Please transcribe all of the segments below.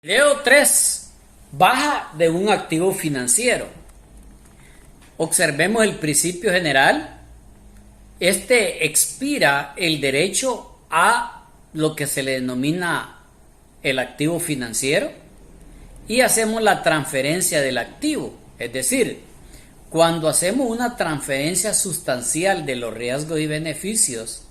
Video 3. Baja de un activo financiero. Observemos el principio general. Este expira el derecho a lo que se le denomina el activo financiero y hacemos la transferencia del activo. Es decir, cuando hacemos una transferencia sustancial de los riesgos y beneficios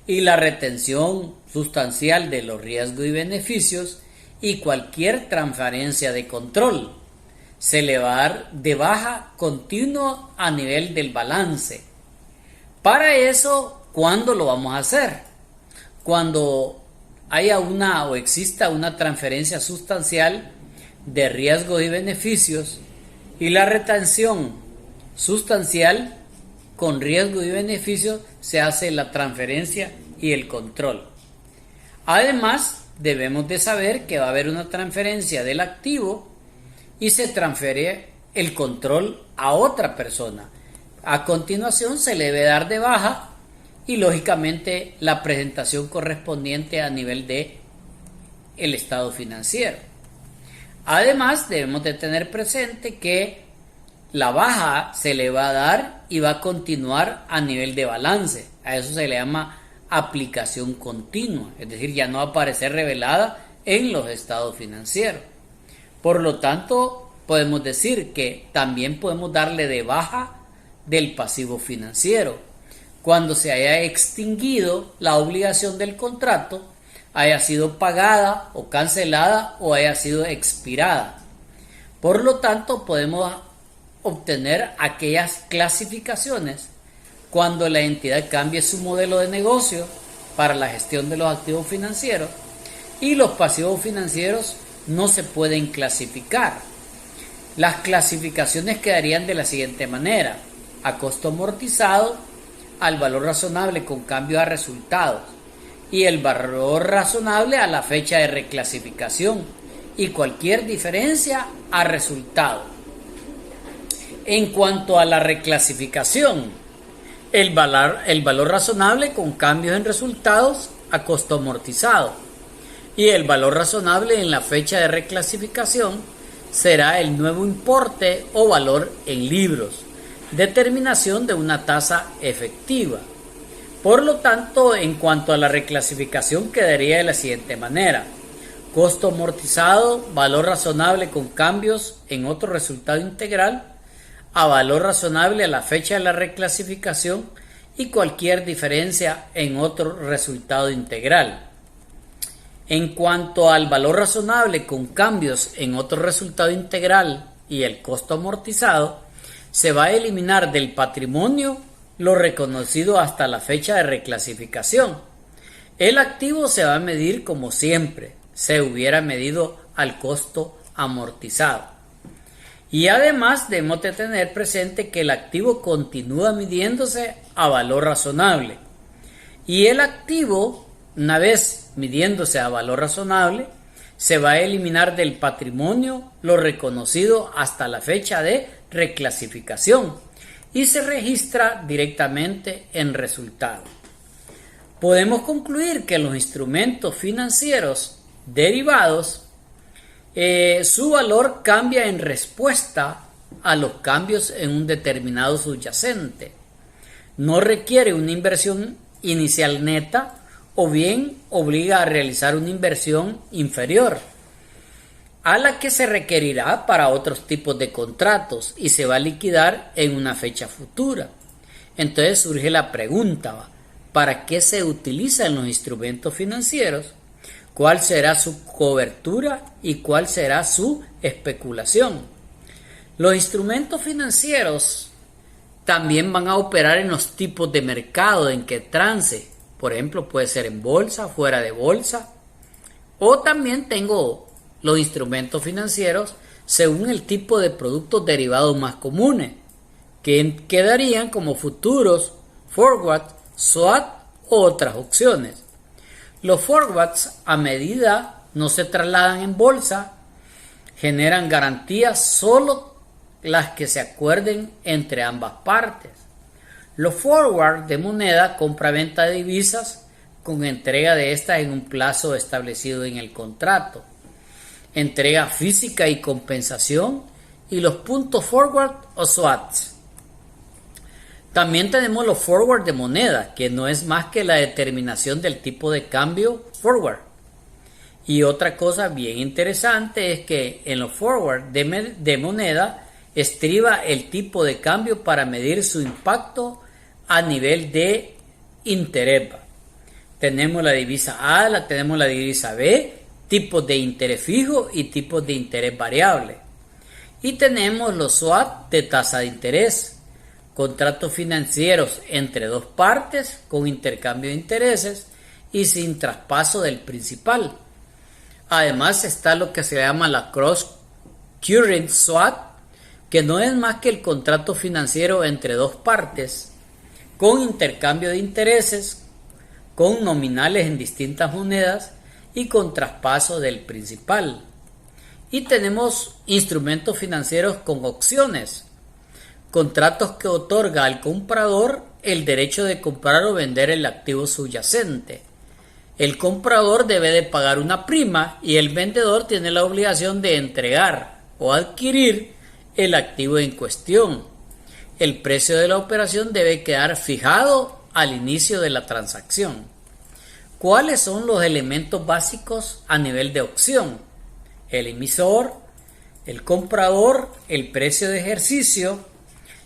y la retención sustancial de los riesgos y beneficios, y cualquier transferencia de control se le va a dar de baja continua a nivel del balance. Para eso, ¿cuándo lo vamos a hacer? Cuando haya una o exista una transferencia sustancial de riesgos y beneficios y la retención sustancial con riesgos y beneficios se hace la transferencia y el control. Además, debemos de saber que va a haber una transferencia del activo y se transfiere el control a otra persona. A continuación se le debe dar de baja y lógicamente la presentación correspondiente a nivel de el estado financiero. Además debemos de tener presente que la baja se le va a dar y va a continuar a nivel de balance. A eso se le llama aplicación continua, es decir, ya no va a aparecer revelada en los estados financieros. Por lo tanto, podemos decir que también podemos darle de baja del pasivo financiero cuando se haya extinguido la obligación del contrato, haya sido pagada o cancelada o haya sido expirada. Por lo tanto, podemos obtener aquellas clasificaciones cuando la entidad cambie su modelo de negocio para la gestión de los activos financieros y los pasivos financieros no se pueden clasificar. Las clasificaciones quedarían de la siguiente manera: a costo amortizado, al valor razonable con cambio a resultados y el valor razonable a la fecha de reclasificación y cualquier diferencia a resultado. En cuanto a la reclasificación, el valor razonable con cambios en resultados a costo amortizado y el valor razonable en la fecha de reclasificación será el nuevo importe o valor en libros, determinación de una tasa efectiva. Por lo tanto, en cuanto a la reclasificación quedaría de la siguiente manera: costo amortizado, valor razonable con cambios en otro resultado integral, a valor razonable a la fecha de la reclasificación y cualquier diferencia en otro resultado integral. En cuanto al valor razonable con cambios en otro resultado integral y el costo amortizado, se va a eliminar del patrimonio lo reconocido hasta la fecha de reclasificación. El activo se va a medir como siempre se hubiera medido al costo amortizado. Y además debemos de tener presente que el activo continúa midiéndose a valor razonable. Y el activo, una vez midiéndose a valor razonable, se va a eliminar del patrimonio lo reconocido hasta la fecha de reclasificación y se registra directamente en resultado. Podemos concluir que los instrumentos financieros derivados su valor cambia en respuesta a los cambios en un determinado subyacente. No requiere una inversión inicial neta o bien obliga a realizar una inversión inferior a la que se requerirá para otros tipos de contratos y se va a liquidar en una fecha futura. Entonces surge la pregunta: ¿para qué se utilizan los instrumentos financieros? ¿Cuál será su cobertura y cuál será su especulación? Los instrumentos financieros también van a operar en los tipos de mercado en que trance. Por ejemplo, puede ser en bolsa, fuera de bolsa. O también tengo los instrumentos financieros según el tipo de productos derivados más comunes, que quedarían como futuros, forward, swap u otras opciones. Los forwards, a medida no se trasladan en bolsa, generan garantías solo las que se acuerden entre ambas partes. Los forwards de moneda, compra-venta de divisas con entrega de estas en un plazo establecido en el contrato. entrega física y compensación, y los puntos forward o swaps. También tenemos los forward de moneda, que no es más que la determinación del tipo de cambio forward. Y otra cosa bien interesante es que en los forward de moneda estriba el tipo de cambio para medir su impacto a nivel de interés. Tenemos la divisa A, tenemos la divisa B, tipos de interés fijo y tipos de interés variable. Y tenemos los swap de tasa de interés, contratos financieros entre dos partes con intercambio de intereses y sin traspaso del principal. Además está lo que se llama la cross currency swap, que no es más que el contrato financiero entre dos partes con intercambio de intereses, con nominales en distintas monedas y con traspaso del principal. Y tenemos instrumentos financieros con opciones, contratos que otorga al comprador el derecho de comprar o vender el activo subyacente. El comprador debe de pagar una prima y el vendedor tiene la obligación de entregar o adquirir el activo en cuestión. El precio de la operación debe quedar fijado al inicio de la transacción. ¿Cuáles son los elementos básicos a nivel de opción? El emisor, el comprador, el precio de ejercicio,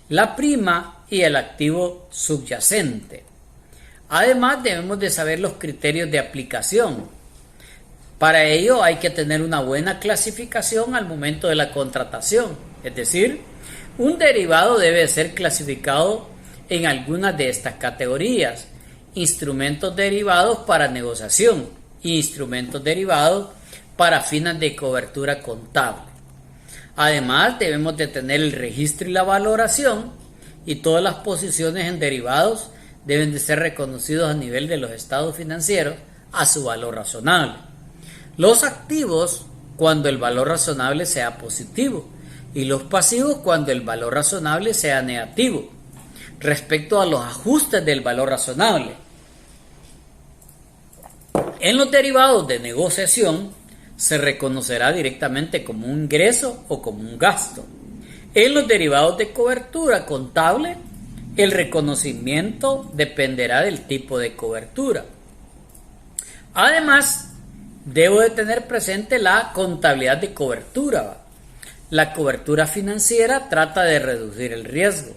la prima y el activo subyacente. Además, debemos de saber los criterios de aplicación. Para ello hay que tener una buena clasificación al momento de la contratación. Es decir, un derivado debe ser clasificado en algunas de estas categorías: instrumentos derivados para negociación y instrumentos derivados para fines de cobertura contable. Además, debemos de tener el registro y la valoración, y todas las posiciones en derivados deben de ser reconocidos a nivel de los estados financieros a su valor razonable. Los activos cuando el valor razonable sea positivo y los pasivos cuando el valor razonable sea negativo. Respecto a los ajustes del valor razonable, en los derivados de negociación se reconocerá directamente como un ingreso o como un gasto. En los derivados de cobertura contable, el reconocimiento dependerá del tipo de cobertura. Además, debo de tener presente la contabilidad de cobertura. La cobertura financiera trata de reducir el riesgo,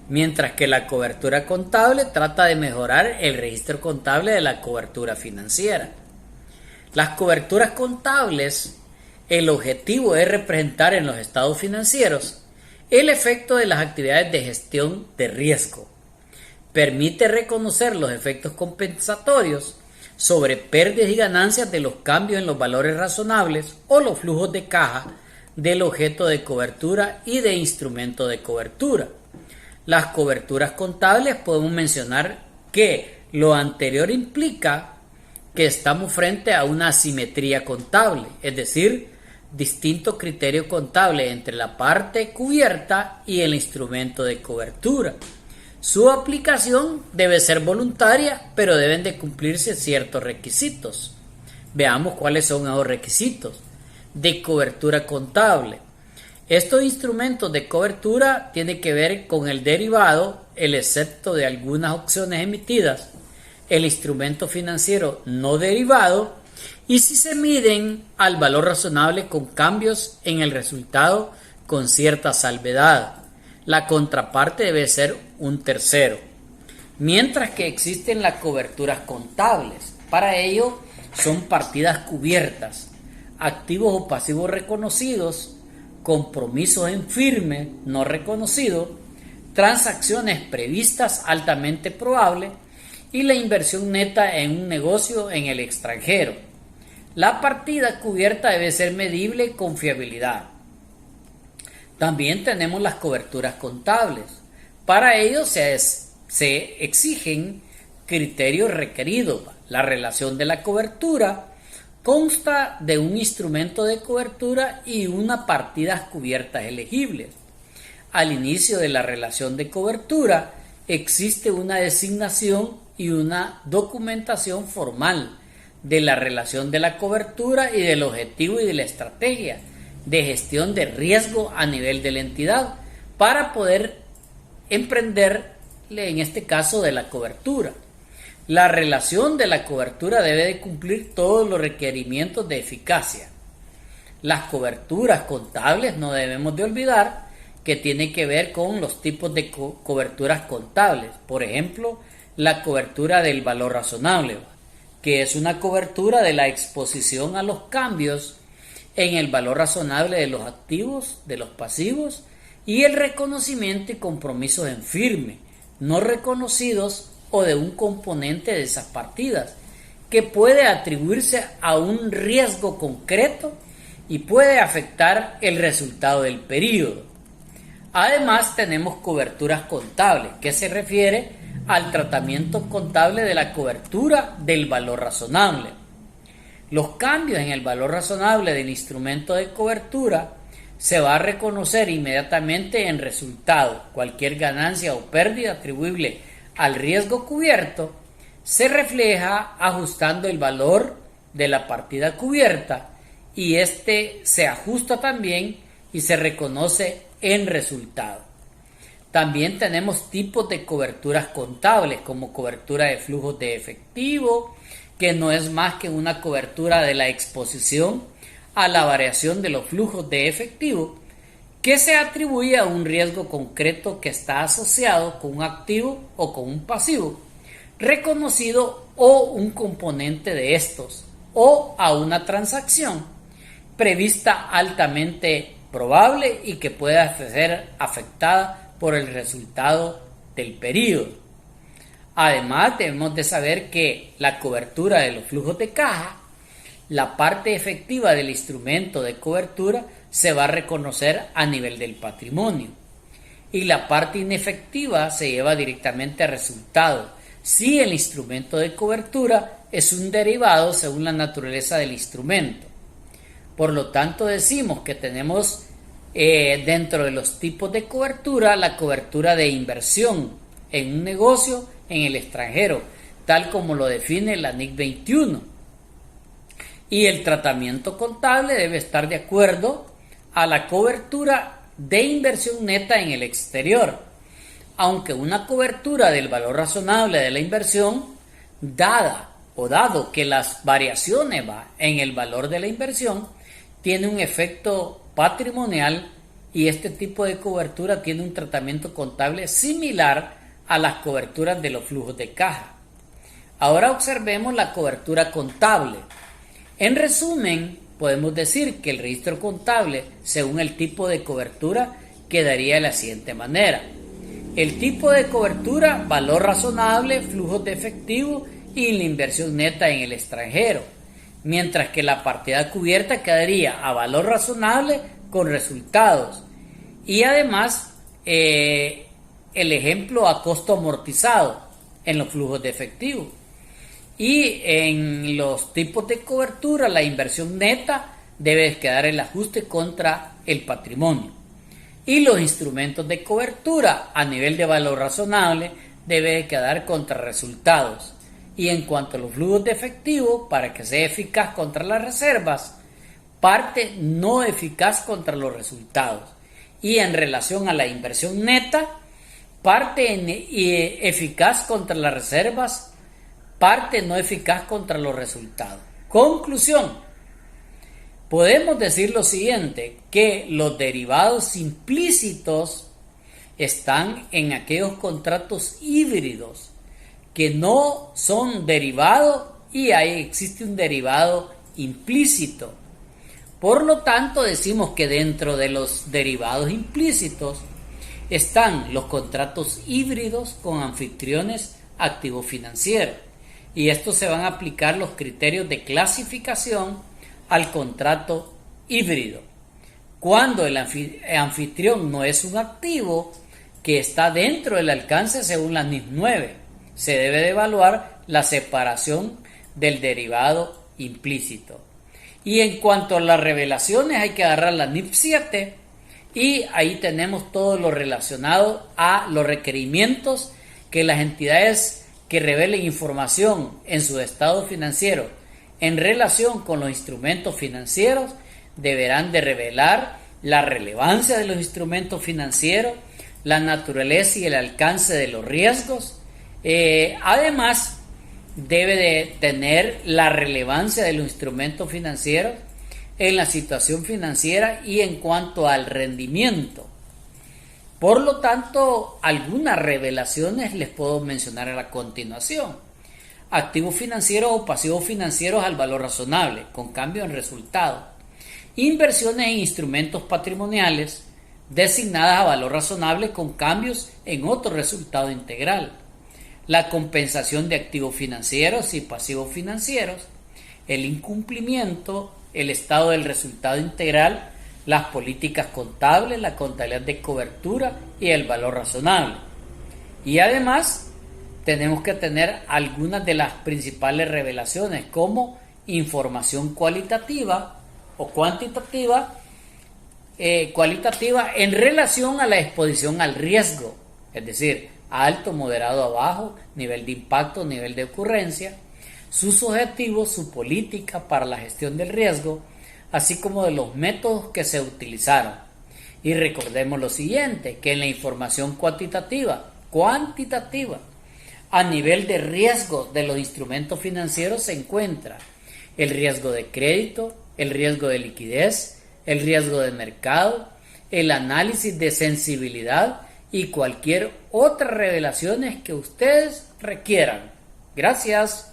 mientras que la cobertura contable trata de mejorar el registro contable de la cobertura financiera. Las coberturas contables, el objetivo es representar en los estados financieros el efecto de las actividades de gestión de riesgo. Permite reconocer los efectos compensatorios sobre pérdidas y ganancias de los cambios en los valores razonables o los flujos de caja del objeto de cobertura y de instrumento de cobertura. Las coberturas contables podemos mencionar que lo anterior implica que estamos frente a una asimetría contable, es decir, distinto criterio contable entre la parte cubierta y el instrumento de cobertura. Su aplicación debe ser voluntaria, pero deben de cumplirse ciertos requisitos. Veamos cuáles son esos requisitos de cobertura contable. Estos instrumentos de cobertura tienen que ver con el derivado, el excepto de algunas opciones emitidas, el instrumento financiero no derivado, y si se miden al valor razonable con cambios en el resultado con cierta salvedad. La contraparte debe ser un tercero. Mientras que existen las coberturas contables. Para ello son partidas cubiertas, activos o pasivos reconocidos, compromisos en firme no reconocidos, transacciones previstas altamente probables y la inversión neta en un negocio en el extranjero. La partida cubierta debe ser medible con fiabilidad. También tenemos las coberturas contables. Para ello se exigen criterios requeridos. La relación de la cobertura consta de un instrumento de cobertura y una partidas cubiertas elegibles. Al inicio de la relación de cobertura existe una designación y una documentación formal de la relación de la cobertura y del objetivo y de la estrategia de gestión de riesgo a nivel de la entidad para poder emprender, en este caso, de la cobertura. La relación de la cobertura debe de cumplir todos los requerimientos de eficacia. Las coberturas contables no debemos de olvidar que tiene que ver con los tipos de coberturas contables. Por ejemplo, la cobertura del valor razonable, que es una cobertura de la exposición a los cambios en el valor razonable de los activos, de los pasivos, y el reconocimiento y compromisos en firme, no reconocidos o de un componente de esas partidas, que puede atribuirse a un riesgo concreto y puede afectar el resultado del periodo. Además, tenemos coberturas contables, que se refiere al tratamiento contable de la cobertura del valor razonable. Los cambios en el valor razonable del instrumento de cobertura se va a reconocer inmediatamente en resultado. Cualquier ganancia o pérdida atribuible al riesgo cubierto se refleja ajustando el valor de la partida cubierta y este se ajusta también y se reconoce en resultado. También tenemos tipos de coberturas contables como cobertura de flujos de efectivo, que no es más que una cobertura de la exposición a la variación de los flujos de efectivo que se atribuye a un riesgo concreto que está asociado con un activo o con un pasivo reconocido o un componente de estos o a una transacción prevista altamente probable y que pueda ser afectada por el resultado del periodo. Además, debemos de saber que la cobertura de los flujos de caja, la parte efectiva del instrumento de cobertura, se va a reconocer a nivel del patrimonio y la parte inefectiva se lleva directamente a resultado si el instrumento de cobertura es un derivado según la naturaleza del instrumento. Por lo tanto, decimos que tenemos dentro de los tipos de cobertura la cobertura de inversión en un negocio en el extranjero, tal como lo define la NIC 21. Y el tratamiento contable debe estar de acuerdo a la cobertura de inversión neta en el exterior, aunque una cobertura del valor razonable de la inversión, dado que las variaciones en el valor de la inversión, tiene un efecto patrimonial y este tipo de cobertura tiene un tratamiento contable similar a las coberturas de los flujos de caja. Ahora observemos la cobertura contable. En resumen, podemos decir que el registro contable, según el tipo de cobertura, quedaría de la siguiente manera. El tipo de cobertura, valor razonable, flujos de efectivo y la inversión neta en el extranjero. Mientras que la partida cubierta quedaría a valor razonable con resultados. Y además, el ejemplo a costo amortizado en los flujos de efectivo. Y en los tipos de cobertura, la inversión neta debe quedar el ajuste contra el patrimonio. Y los instrumentos de cobertura a nivel de valor razonable debe quedar contra resultados. Y en cuanto a los flujos de efectivo, para que sea eficaz contra las reservas, parte no eficaz contra los resultados. Y en relación a la inversión neta, parte eficaz contra las reservas, parte no eficaz contra los resultados. Conclusión. Podemos decir lo siguiente, que los derivados implícitos están en aquellos contratos híbridos que no son derivados y ahí existe un derivado implícito. Por lo tanto, decimos que dentro de los derivados implícitos están los contratos híbridos con anfitriones activo financiero. Y estos se van a aplicar los criterios de clasificación al contrato híbrido. Cuando el anfitrión no es un activo que está dentro del alcance según la NIF 9, se debe de evaluar la separación del derivado implícito. Y en cuanto a las revelaciones, hay que agarrar la NIF 7 y ahí tenemos todo lo relacionado a los requerimientos que las entidades que revelen información en su estado financiero en relación con los instrumentos financieros deberán de revelar la relevancia de los instrumentos financieros, la naturaleza y el alcance de los riesgos. Además, debe de tener la relevancia de los instrumentos financieros en la situación financiera y en cuanto al rendimiento. Por lo tanto, algunas revelaciones les puedo mencionar a la continuación. Activos financieros o pasivos financieros al valor razonable, con cambio en resultado. Inversiones en instrumentos patrimoniales designadas a valor razonable con cambios en otro resultado integral. La compensación de activos financieros y pasivos financieros, el incumplimiento, el estado del resultado integral, las políticas contables, la contabilidad de cobertura y el valor razonable. Y además tenemos que tener algunas de las principales revelaciones como información cualitativa o cuantitativa, cualitativa en relación a la exposición al riesgo, es decir, alto, moderado, a bajo, nivel de impacto, nivel de ocurrencia, sus objetivos, su política para la gestión del riesgo, así como de los métodos que se utilizaron. Y recordemos lo siguiente, que en la información cuantitativa, a nivel de riesgo de los instrumentos financieros se encuentra el riesgo de crédito, el riesgo de liquidez, el riesgo de mercado, el análisis de sensibilidad y cualquier otra revelaciones que ustedes requieran. Gracias.